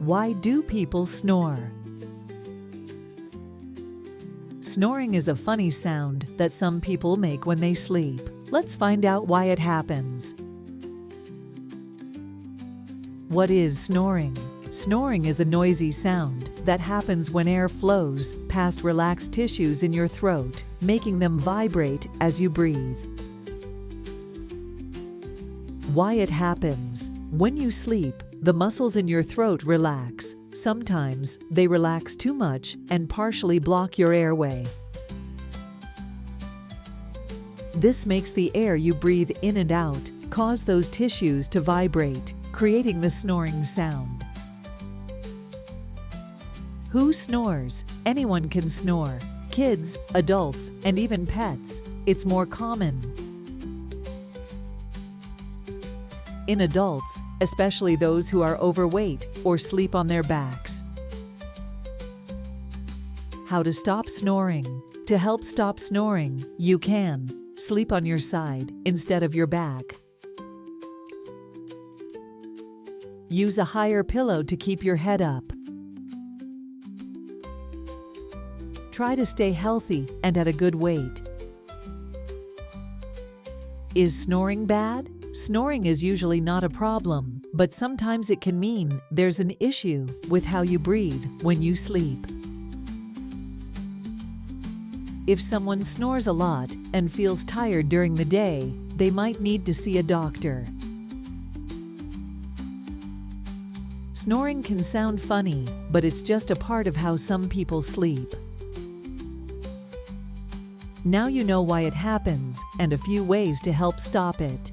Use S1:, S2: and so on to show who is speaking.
S1: Why do people snore? Snoring is a funny sound that some people make when they sleep. Let's find out why it happens. What is snoring? Snoring is a noisy sound that happens when air flows past relaxed tissues in your throat, making them vibrate as you breathe. Why it happens? When you sleep, the muscles in your throat relax. Sometimes they relax too much and partially block your airway. This makes the air you breathe in and out cause those tissues to vibrate, creating the snoring sound. Who snores? Anyone can snore. Kids, adults, and even pets. It's more common in adults, especially those who are overweight or sleep on their backs. How to stop snoring? To help stop snoring, you can sleep on your side instead of your back. Use a higher pillow to keep your head up. Try to stay healthy and at a good weight. Is snoring bad? Snoring is usually not a problem, but sometimes it can mean there's an issue with how you breathe when you sleep. If someone snores a lot and feels tired during the day, they might need to see a doctor. Snoring can sound funny, but it's just a part of how some people sleep. Now you know why it happens and a few ways to help stop it.